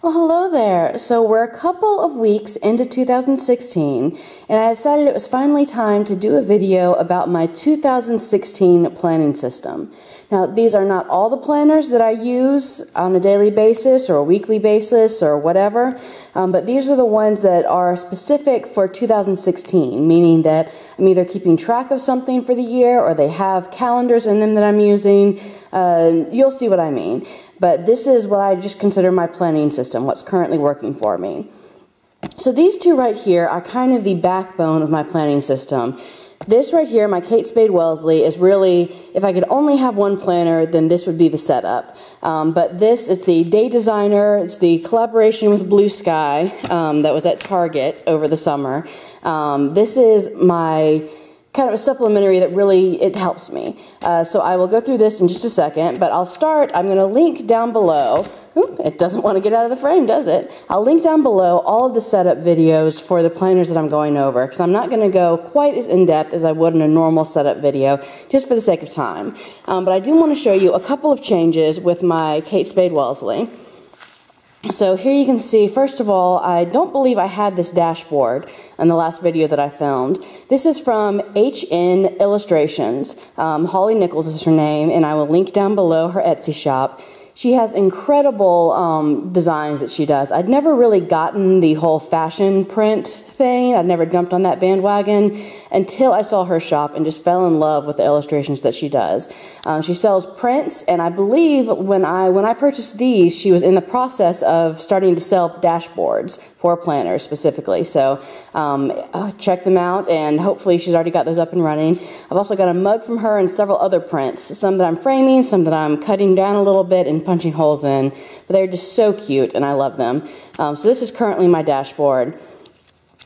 Well, hello there. So we're a couple of weeks into 2016, and I decided it was finally time to do a video about my 2016 planning system. Now, these are not all the planners that I use on a daily basis or a weekly basis or whatever, but these are the ones that are specific for 2016, meaning that I'm either keeping track of something for the year or they have calendars in them that I'm using. You'll see what I mean. But this is what I just consider my planning system, what's currently working for me. So these two right here are kind of the backbone of my planning system. This right here, my Kate Spade Wellesley, is really, if I could only have one planner, then this would be the setup. But this, it's the Day Designer, it's the collaboration with Blue Sky that was at Target over the summer. This is my kind of a supplementary that really, it helps me. So I will go through this in just a second, but I'll start, I'm going to link down below. Oop, it doesn't want to get out of the frame, does it? I'll link down below all of the setup videos for the planners that I'm going over, because I'm not going to go quite as in-depth as I would in a normal setup video, just for the sake of time. But I do want to show you a couple of changes with my Kate Spade Wellesley. So here you can see, first of all, I don't believe I had this dashboard in the last video that I filmed. This is from HN Illustrations. Holly Nichols is her name, and I will link down below her Etsy shop. She has incredible designs that she does. I'd never really gotten the whole fashion print thing. I'd never jumped on that bandwagon until I saw her shop and just fell in love with the illustrations that she does. She sells prints, and I believe when I purchased these, she was in the process of starting to sell dashboards for planners specifically. So check them out, and hopefully she's already got those up and running. I've also got a mug from her and several other prints, some that I'm framing, some that I'm cutting down a little bit and punching holes in, but they're just so cute and I love them. So this is currently my dashboard,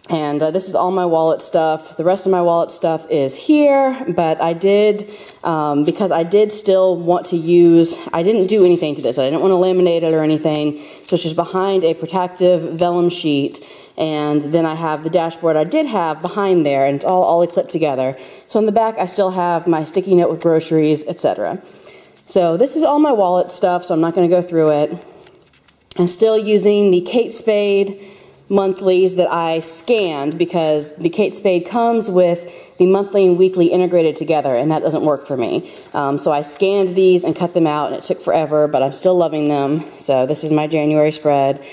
and this is all my wallet stuff. The rest of my wallet stuff is here, but I did, because I did still want to use, I didn't do anything to this. I didn't want to laminate it or anything, so it's just behind a protective vellum sheet. And then I have the dashboard I did have behind there, and it's all clipped together. So in the back I still have my sticky note with groceries, etc. So this is all my wallet stuff, so I'm not going to go through it. I'm still using the Kate Spade monthlies that I scanned, because the Kate Spade comes with the monthly and weekly integrated together, and that doesn't work for me. So I scanned these and cut them out, and it took forever, but I'm still loving them. So this is my January spread.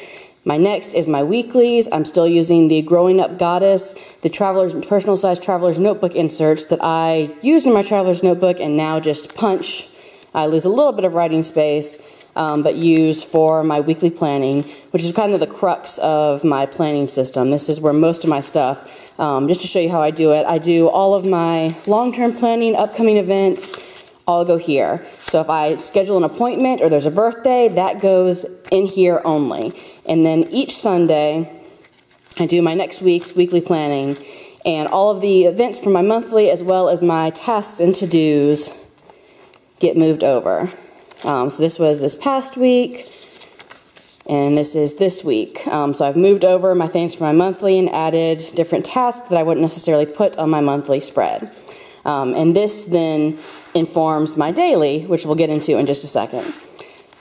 My next is my weeklies. I'm still using the Growing Up Goddess, the personal size Traveler's Notebook inserts that I used in my Traveler's Notebook and now just punch. I lose a little bit of writing space, but use for my weekly planning, which is kind of the crux of my planning system. This is where most of my stuff, just to show you how I do it, I do all of my long-term planning, upcoming events, all go here. So if I schedule an appointment or there's a birthday, that goes in here only. And then each Sunday, I do my next week's weekly planning, and all of the events from my monthly as well as my tasks and to-dos get moved over. So this was this past week, and this is this week. So I've moved over my things for my monthly and added different tasks that I wouldn't necessarily put on my monthly spread. And this then informs my daily, which we'll get into in just a second.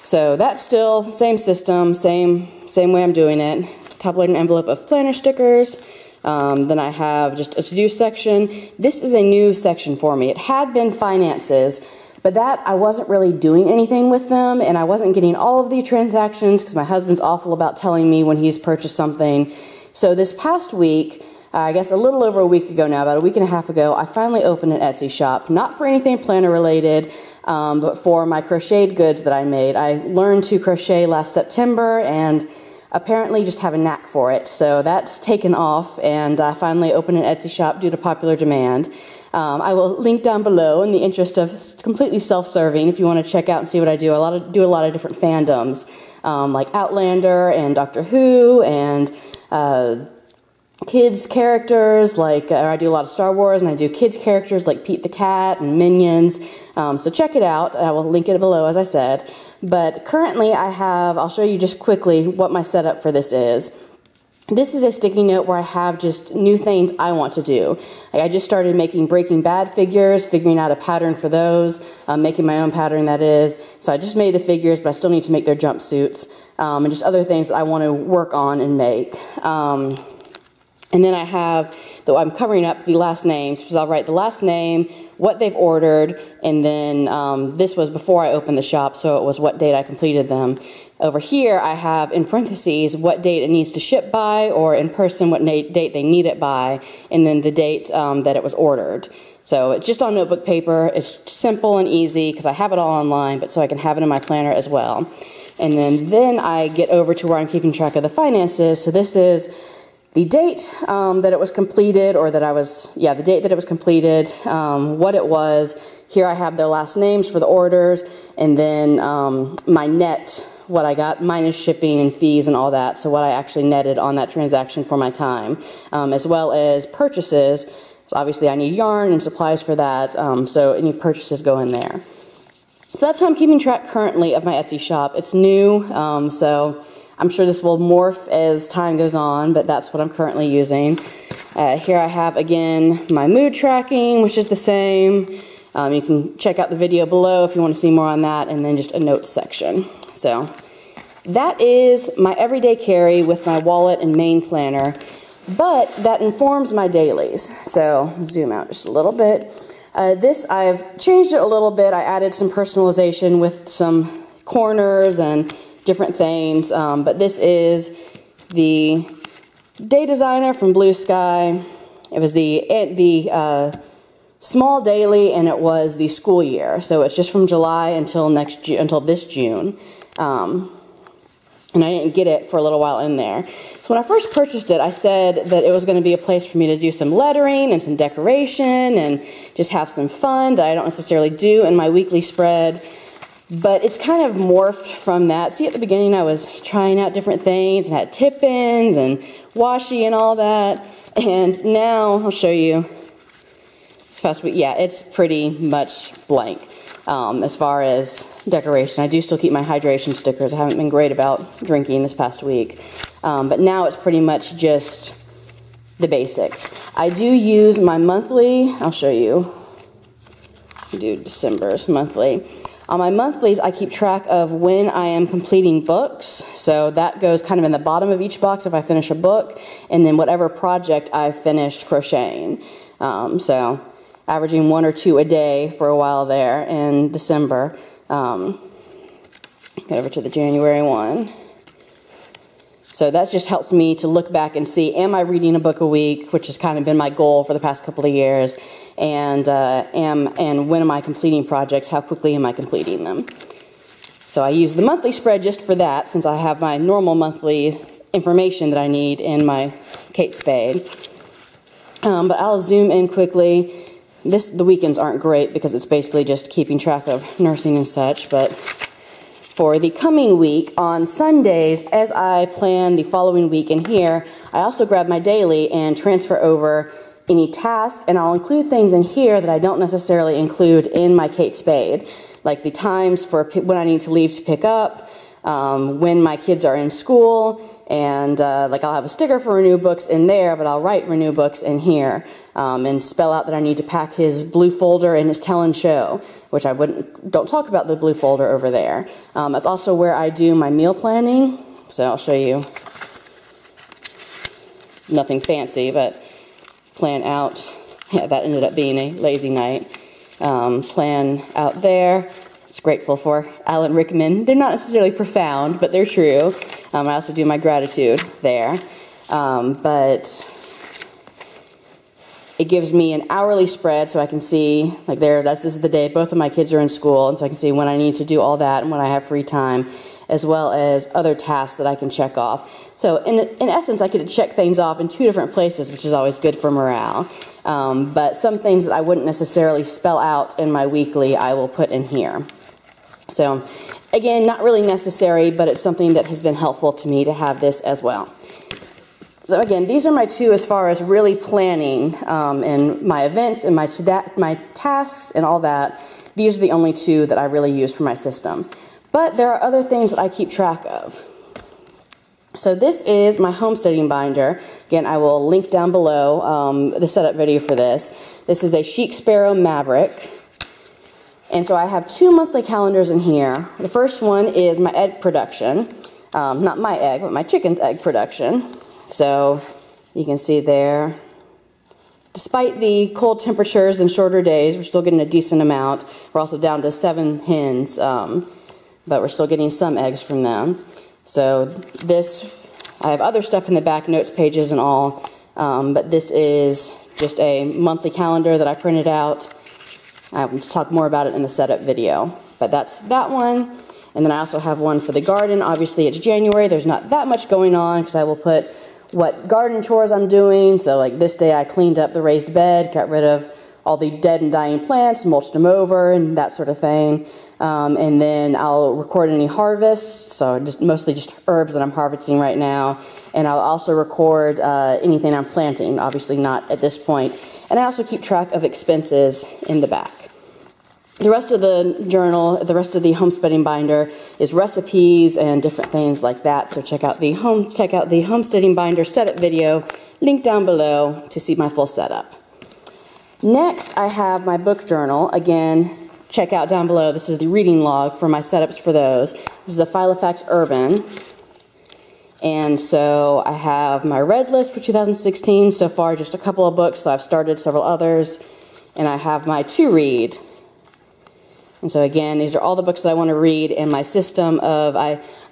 So that's still the same system, same way I'm doing it. Tabulated envelope of planner stickers. Then I have just a to-do section. This is a new section for me. It had been finances, but that I wasn't really doing anything with them, and I wasn't getting all of the transactions because my husband's awful about telling me when he's purchased something. So this past week, I guess a little over a week ago now, about a week and a half ago, I finally opened an Etsy shop, not for anything planner related, but for my crocheted goods that I made. I learned to crochet last September and apparently just have a knack for it. So that's taken off, and I finally opened an Etsy shop due to popular demand. I will link down below in the interest of completely self-serving if you want to check out and see what I do. I do a lot of different fandoms, like Outlander and Doctor Who, and kids characters, like I do a lot of Star Wars, and I do kids characters like Pete the Cat and Minions. So check it out. I will link it below, as I said. But currently I have, I'll show you just quickly what my setup for this is. This is a sticky note where I have just new things I want to do. Like I just started making Breaking Bad figures, figuring out a pattern for those, making my own pattern, that is. So I just made the figures, but I still need to make their jumpsuits, and just other things that I want to work on and make. And then I have, though I'm covering up the last names, because I'll write the last name, what they've ordered, and then this was before I opened the shop, so it was what date I completed them. Over here, I have in parentheses what date it needs to ship by, or in person what date they need it by, and then the date that it was ordered. So it's just on notebook paper. It's simple and easy because I have it all online, but so I can have it in my planner as well. And then I get over to where I'm keeping track of the finances. So this is the date that it was completed, or that I was, yeah, the date that it was completed, what it was. Here I have the last names for the orders, and then my net, what I got minus shipping and fees and all that, so what I actually netted on that transaction for my time, as well as purchases. So obviously I need yarn and supplies for that, so any purchases go in there. So that's how I'm keeping track currently of my Etsy shop. It's new, so I'm sure this will morph as time goes on, but that's what I'm currently using. Here I have, again, my mood tracking, which is the same. You can check out the video below if you want to see more on that, and then just a notes section. So that is my everyday carry with my wallet and main planner, but that informs my dailies. So zoom out just a little bit. This, I've changed it a little bit. I added some personalization with some corners and different things, but this is the Day Designer from Blue Sky. It was the small daily, and it was the school year, so it's just from July until this June. And I didn't get it for a little while in there. So when I first purchased it, I said that it was going to be a place for me to do some lettering and some decoration and just have some fun that I don't necessarily do in my weekly spread. But it's kind of morphed from that. See, at the beginning I was trying out different things and had tip-ins and washi and all that. And now I'll show you this past week. Yeah, it's pretty much blank. As far as decoration, I do still keep my hydration stickers. I haven't been great about drinking this past week. But now it's pretty much just the basics. I do use my monthly, I'll show you. I do December's monthly. On my monthlies, I keep track of when I am completing books. So that goes kind of in the bottom of each box if I finish a book, and then whatever project I've finished crocheting. So averaging 1 or 2 a day for a while there in December. Get over to the January one. So that just helps me to look back and see, am I reading a book a week, which has kind of been my goal for the past couple of years, and when am I completing projects, how quickly am I completing them. So I use the monthly spread just for that, since I have my normal monthly information that I need in my Kate Spade. But I'll zoom in quickly. The weekends aren't great because it's basically just keeping track of nursing and such, but for the coming week, on Sundays, as I plan the following week in here, I also grab my daily and transfer over any task, and I'll include things in here that I don't necessarily include in my Kate Spade, like the times for when I need to leave to pick up, when my kids are in school, and like I'll have a sticker for Renew Books in there, but I'll write Renew Books in here, and spell out that I need to pack his blue folder and his tell and show, which I don't talk about the blue folder over there. That's also where I do my meal planning, so I'll show you. It's nothing fancy, but plan out. Yeah, that ended up being a lazy night. Plan out there. It's grateful for Alan Rickman. They're not necessarily profound, but they're true. I also do my gratitude there. But it gives me an hourly spread so I can see, like this is the day both of my kids are in school, and so I can see when I need to do all that and when I have free time, as well as other tasks that I can check off. So in essence, I get to check things off in 2 different places, which is always good for morale. But some things that I wouldn't necessarily spell out in my weekly, I will put in here. So again, not really necessary, but it's something that has been helpful to me to have this as well. So again, these are my 2 as far as really planning and my events and my tasks and all that. These are the only 2 that I really use for my system. But there are other things that I keep track of. So this is my homesteading binder. Again, I will link down below the setup video for this. This is a Chic Sparrow Maverick. And so I have 2 monthly calendars in here. The first one is my egg production. Not my egg, but my chicken's egg production. So you can see there, despite the cold temperatures and shorter days, we're still getting a decent amount. We're also down to 7 hens, but we're still getting some eggs from them. So this, I have other stuff in the back, notes pages and all, but this is just a monthly calendar that I printed out. I will talk more about it in the setup video, but that's that one. And then I also have one for the garden. Obviously it's January, there's not that much going on because I will put what garden chores I'm doing. So like this day I cleaned up the raised bed, got rid of all the dead and dying plants, mulched them over and that sort of thing. And then I'll record any harvests, so mostly just herbs that I'm harvesting right now. And I'll also record anything I'm planting, obviously not at this point. And I also keep track of expenses in the back. The rest of the journal, the rest of the homesteading binder is recipes and different things like that. So check out the homesteading binder setup video, link down below to see my full setup. Next, I have my book journal. Again, check out down below. This is the reading log for my setups for those. This is a Filofax Urban. And so I have my read list for 2016. So far, just a couple of books, though I've started several others. And I have my to read. And so again, these are all the books that I want to read in my system of,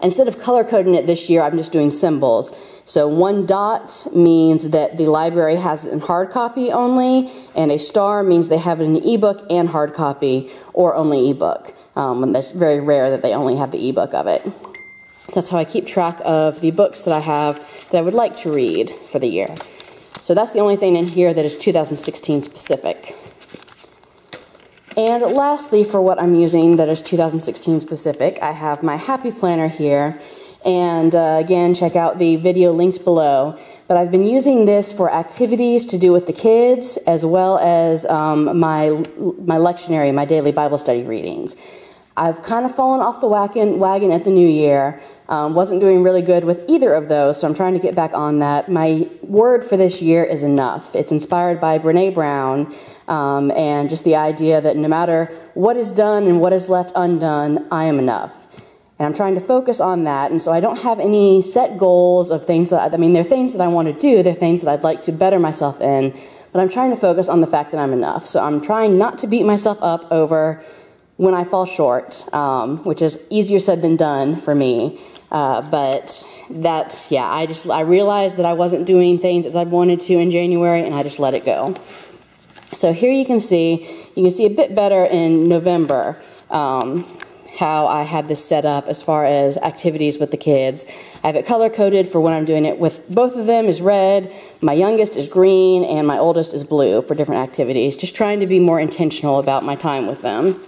instead of color coding it this year, I'm just doing symbols. So 1 dot means that the library has it in hard copy only, and a star means they have it in ebook and hard copy, or only ebook. And it's very rare that they only have the ebook of it. So that's how I keep track of the books that I have that I would like to read for the year. So that's the only thing in here that is 2016 specific. And lastly, for what I'm using that is 2016 specific, I have my Happy Planner here. And again, check out the video links below. But I've been using this for activities to do with the kids, as well as my lectionary, my daily Bible study readings. I've kind of fallen off the wagon at the new year. Wasn't doing really good with either of those, so I'm trying to get back on that. My word for this year is enough. It's inspired by Brené Brown, and just the idea that no matter what is done and what is left undone, I am enough. And I'm trying to focus on that, and so I don't have any set goals of things that, they're things that I want to do, they're things that I'd like to better myself in, but I'm trying to focus on the fact that I'm enough. So I'm trying not to beat myself up over when I fall short, which is easier said than done for me. But that, yeah, I realized that I wasn't doing things as I wanted to in January, and I just let it go. So here you can see a bit better in November how I had this set up as far as activities with the kids. I have it color-coded for when I'm doing it with both of them is red, my youngest is green, and my oldest is blue for different activities. Just trying to be more intentional about my time with them.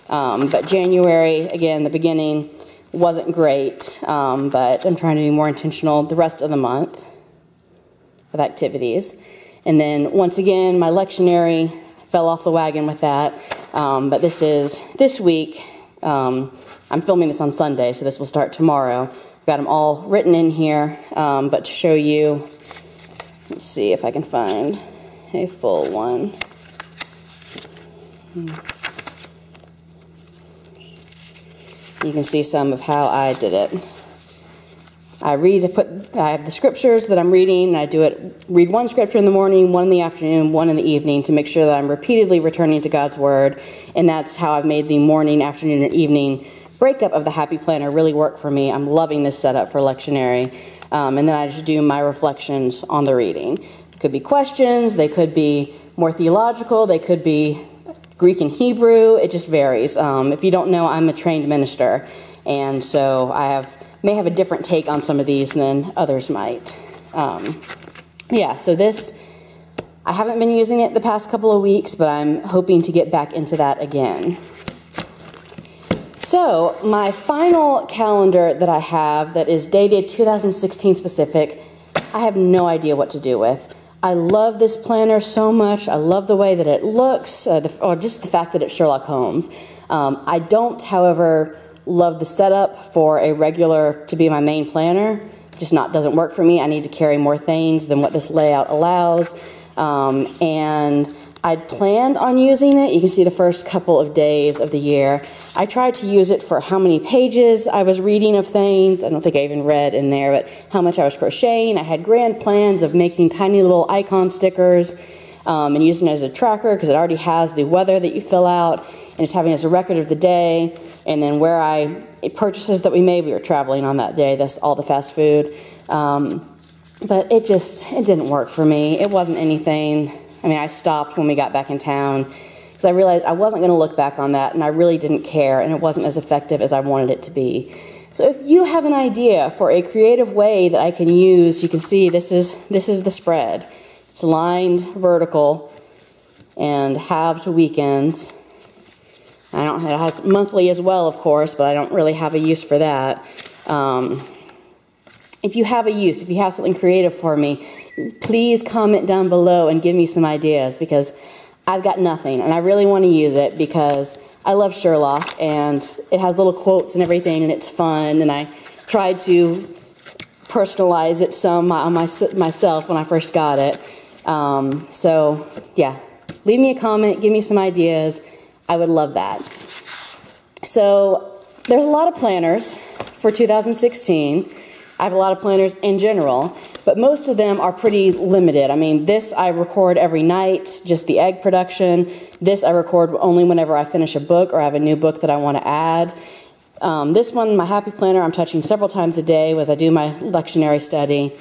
But January, again, the beginning wasn't great, but I'm trying to be more intentional the rest of the month with activities. And then, once again, my lectionary fell off the wagon with that, but this week, I'm filming this on Sunday, so this will start tomorrow. I've got them all written in here, but to show you, let's see if I can find a full one. You can see some of how I did it. I have the scriptures that I'm reading, and I read one scripture in the morning, one in the afternoon, one in the evening to make sure that I'm repeatedly returning to God's Word, and that's how I've made the morning, afternoon, and evening breakup of the Happy Planner really work for me. I'm loving this setup for lectionary, and then I just do my reflections on the reading. It could be questions, they could be more theological, they could be Greek and Hebrew, it just varies. If you don't know, I'm a trained minister, and so I may have a different take on some of these than others might. Yeah, so this, I haven't been using it the past couple of weeks, but I'm hoping to get back into that again. So, my final calendar that I have that is dated 2016 specific, I have no idea what to do with. I love this planner so much. I love the way that it looks, or just the fact that it's Sherlock Holmes. I don't, however, love the setup for a regular to be my main planner. just doesn't work for me. I need to carry more things than what this layout allows. And I'd planned on using it. You can see the first couple of days of the year. I tried to use it for how many pages I was reading of things. I don't think I even read in there, but how much I was crocheting. I had grand plans of making tiny little icon stickers and using it as a tracker because it already has the weather that you fill out, and just having it as a record of the day. And then purchases that we made, we were traveling on that day. That's all the fast food. But it didn't work for me. It wasn't anything. I mean, I stopped when we got back in town because I realized I wasn't going to look back on that, and I really didn't care, and it wasn't as effective as I wanted it to be. So if you have an idea for a creative way that I can use, you can see this is the spread. It's lined vertical and halved weekends. It has monthly as well, of course, but I don't really have a use for that. If you have something creative for me, please comment down below and give me some ideas, because I've got nothing, and I really want to use it because I love Sherlock, and it has little quotes and everything, and it's fun, and I tried to personalize it some on myself when I first got it. So, yeah, leave me a comment, give me some ideas. I would love that. So, there's a lot of planners for 2016. I have a lot of planners in general, but most of them are pretty limited. I mean, this I record every night, just the egg production. This I record only whenever I finish a book or I have a new book that I want to add. This one, my Happy Planner, I'm touching several times a day as I do my lectionary study.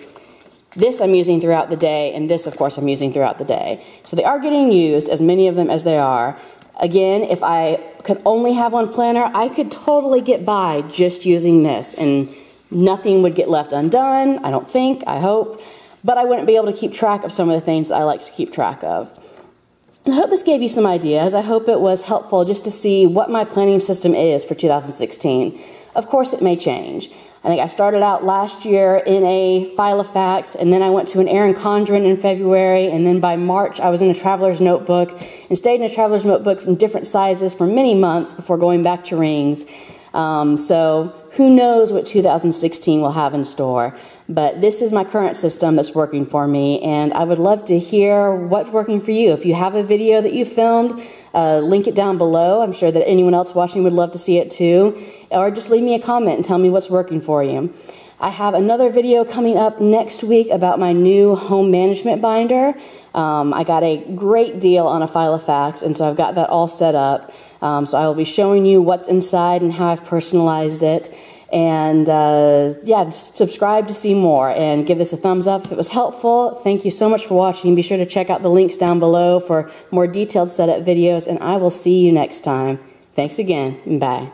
This I'm using throughout the day, and this, of course, I'm using throughout the day. So they are getting used, as many of them as they are. Again, if I could only have one planner, I could totally get by just using this, and nothing would get left undone, I don't think, I hope, but I wouldn't be able to keep track of some of the things that I like to keep track of. I hope this gave you some ideas. I hope it was helpful just to see what my planning system is for 2016. Of course, it may change. I think I started out last year in a Filofax, and then I went to an Erin Condren in February, and then by March I was in a traveler's notebook, and stayed in a traveler's notebook from different sizes for many months before going back to rings. So who knows what 2016 will have in store, but this is my current system that's working for me, and I would love to hear what's working for you. If you have a video that you filmed, link it down below. I'm sure that anyone else watching would love to see it too, or just leave me a comment and tell me what's working for you. I have another video coming up next week about my new home management binder. I got a great deal on a Filofax, and so I've got that all set up. So I will be showing you what's inside and how I've personalized it. And yeah, just subscribe to see more, and give this a thumbs up if it was helpful. Thank you so much for watching. Be sure to check out the links down below for more detailed setup videos, and I will see you next time. Thanks again, and bye.